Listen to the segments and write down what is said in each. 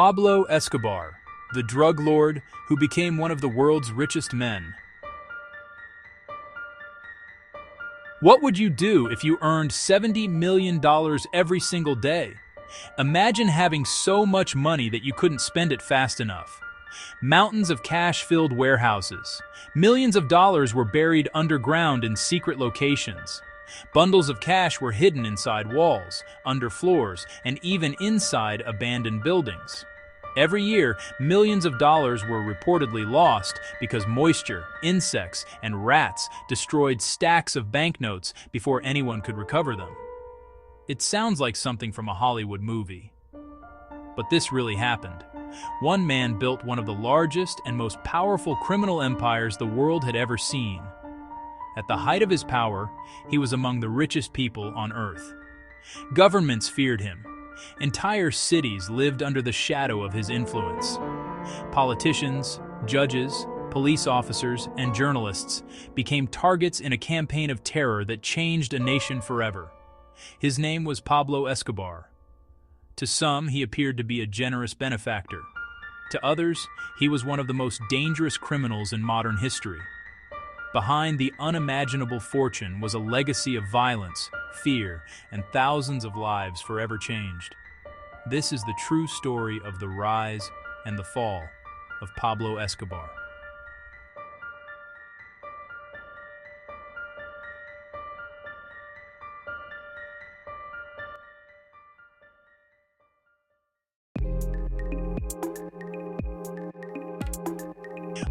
Pablo Escobar, the drug lord who became one of the world's richest men. What would you do if you earned $70 million every single day? Imagine having so much money that you couldn't spend it fast enough. Mountains of cash filled warehouses. Millions of dollars were buried underground in secret locations. Bundles of cash were hidden inside walls, under floors, and even inside abandoned buildings. Every year, millions of dollars were reportedly lost because moisture, insects, and rats destroyed stacks of banknotes before anyone could recover them. It sounds like something from a Hollywood movie. But this really happened. One man built one of the largest and most powerful criminal empires the world had ever seen. At the height of his power, he was among the richest people on Earth. Governments feared him. Entire cities lived under the shadow of his influence. Politicians, judges, police officers, and journalists became targets in a campaign of terror that changed a nation forever. His name was Pablo Escobar. To some, he appeared to be a generous benefactor. To others, he was one of the most dangerous criminals in modern history. Behind the unimaginable fortune was a legacy of violence, fear, and thousands of lives forever changed. This is the true story of the rise and the fall of Pablo Escobar.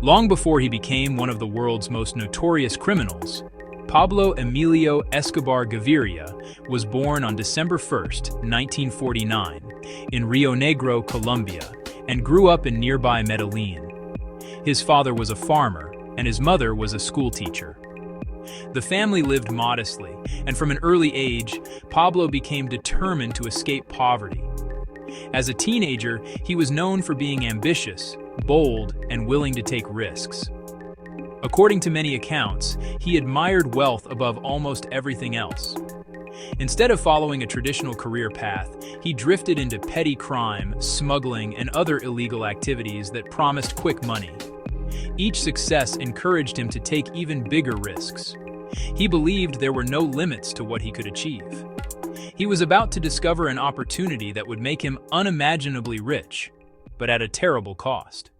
Long before he became one of the world's most notorious criminals, Pablo Emilio Escobar Gaviria was born on December 1, 1949, in Rio Negro, Colombia, and grew up in nearby Medellin. His father was a farmer, and his mother was a schoolteacher. The family lived modestly, and from an early age, Pablo became determined to escape poverty. As a teenager, he was known for being ambitious, bold, and willing to take risks. According to many accounts, he admired wealth above almost everything else. Instead of following a traditional career path, he drifted into petty crime, smuggling, and other illegal activities that promised quick money. Each success encouraged him to take even bigger risks. He believed there were no limits to what he could achieve. He was about to discover an opportunity that would make him unimaginably rich, but at a terrible cost.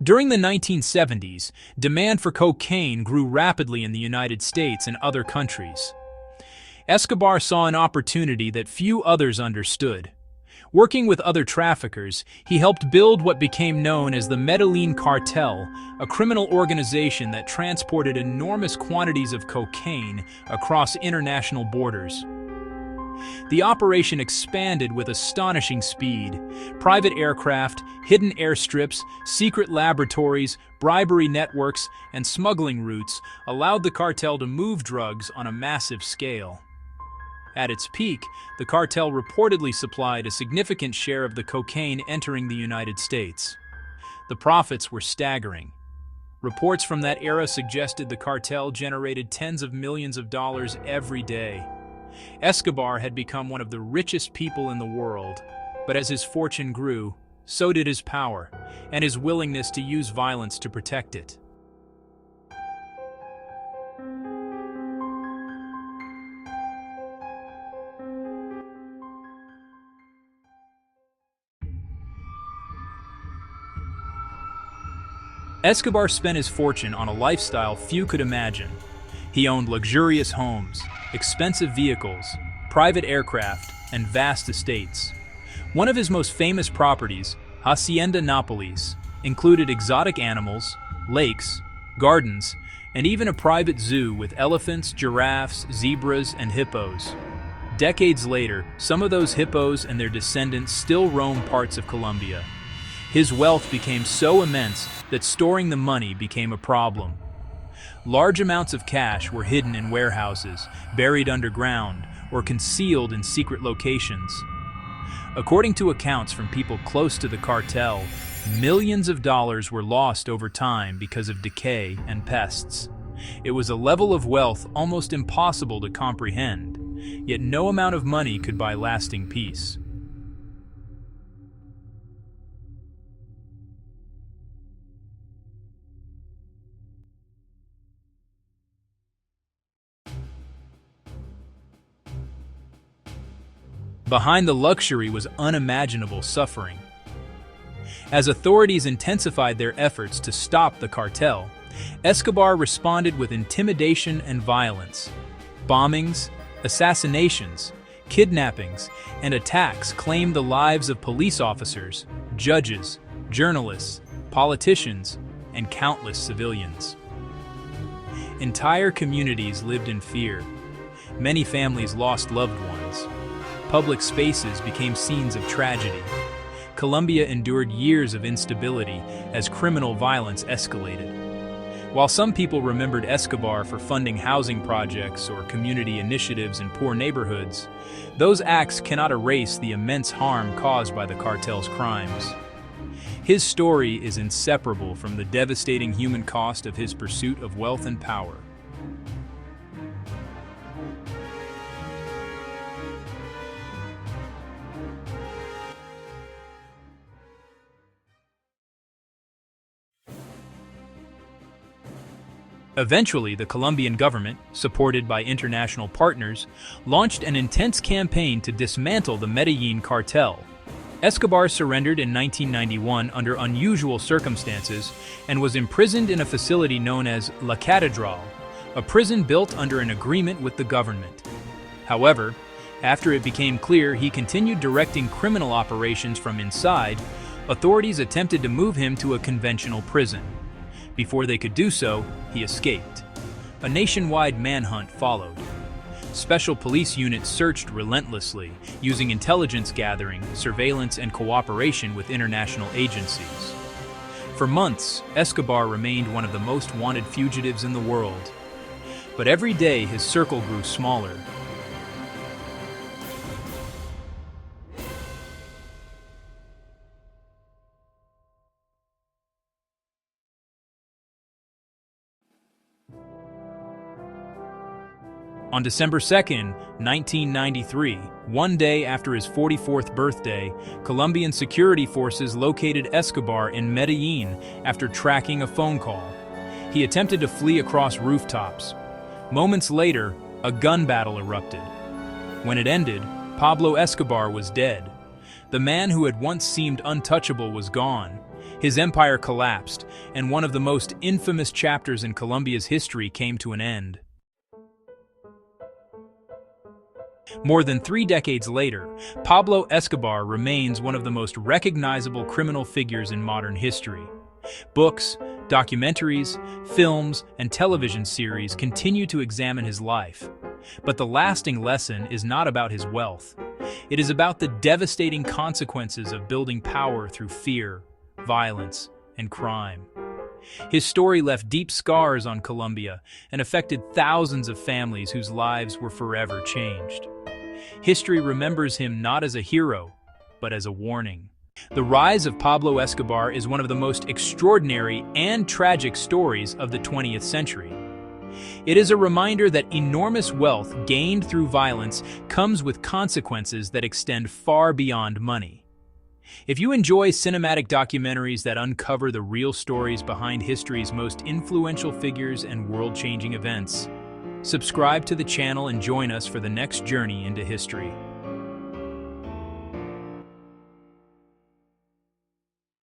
During the 1970s, demand for cocaine grew rapidly in the United States and other countries. Escobar saw an opportunity that few others understood. Working with other traffickers, he helped build what became known as the Medellin Cartel, a criminal organization that transported enormous quantities of cocaine across international borders. The operation expanded with astonishing speed. Private aircraft, hidden airstrips, secret laboratories, bribery networks, and smuggling routes allowed the cartel to move drugs on a massive scale. At its peak, the cartel reportedly supplied a significant share of the cocaine entering the United States. The profits were staggering. Reports from that era suggested the cartel generated tens of millions of dollars every day. Escobar had become one of the richest people in the world, but as his fortune grew, so did his power, and his willingness to use violence to protect it. Escobar spent his fortune on a lifestyle few could imagine. He owned luxurious homes, expensive vehicles, private aircraft, and vast estates. One of his most famous properties, Hacienda Nápoles, included exotic animals, lakes, gardens, and even a private zoo with elephants, giraffes, zebras, and hippos. Decades later, some of those hippos and their descendants still roam parts of Colombia. His wealth became so immense that storing the money became a problem. Large amounts of cash were hidden in warehouses, buried underground, or concealed in secret locations. According to accounts from people close to the cartel, Millions of dollars were lost over time because of decay and pests. It was a level of wealth almost impossible to comprehend, yet no amount of money could buy lasting peace. Behind the luxury was unimaginable suffering. As authorities intensified their efforts to stop the cartel, Escobar responded with intimidation and violence. Bombings, assassinations, kidnappings, and attacks claimed the lives of police officers, judges, journalists, politicians, and countless civilians. Entire communities lived in fear. Many families lost loved ones. Public spaces became scenes of tragedy. Colombia endured years of instability as criminal violence escalated. While some people remembered Escobar for funding housing projects or community initiatives in poor neighborhoods, those acts cannot erase the immense harm caused by the cartel's crimes. His story is inseparable from the devastating human cost of his pursuit of wealth and power. Eventually, the Colombian government, supported by international partners, launched an intense campaign to dismantle the Medellin cartel. Escobar surrendered in 1991 under unusual circumstances and was imprisoned in a facility known as La Catedral, a prison built under an agreement with the government. However, after it became clear he continued directing criminal operations from inside, authorities attempted to move him to a conventional prison. Before they could do so, he escaped. A nationwide manhunt followed. Special police units searched relentlessly, using intelligence gathering, surveillance, and cooperation with international agencies. For months, Escobar remained one of the most wanted fugitives in the world. But every day his circle grew smaller. On December 2, 1993, one day after his 44th birthday, Colombian security forces located Escobar in Medellin after tracking a phone call. He attempted to flee across rooftops. Moments later, a gun battle erupted. When it ended, Pablo Escobar was dead. The man who had once seemed untouchable was gone. His empire collapsed, and one of the most infamous chapters in Colombia's history came to an end. More than 3 decades later, Pablo Escobar remains one of the most recognizable criminal figures in modern history. Books, documentaries, films, and television series continue to examine his life. But the lasting lesson is not about his wealth. It is about the devastating consequences of building power through fear, violence, and crime. His story left deep scars on Colombia and affected thousands of families whose lives were forever changed. History remembers him not as a hero, but as a warning. The rise of Pablo Escobar is one of the most extraordinary and tragic stories of the 20th century. It is a reminder that enormous wealth gained through violence comes with consequences that extend far beyond money. If you enjoy cinematic documentaries that uncover the real stories behind history's most influential figures and world-changing events, subscribe to the channel and join us for the next journey into history.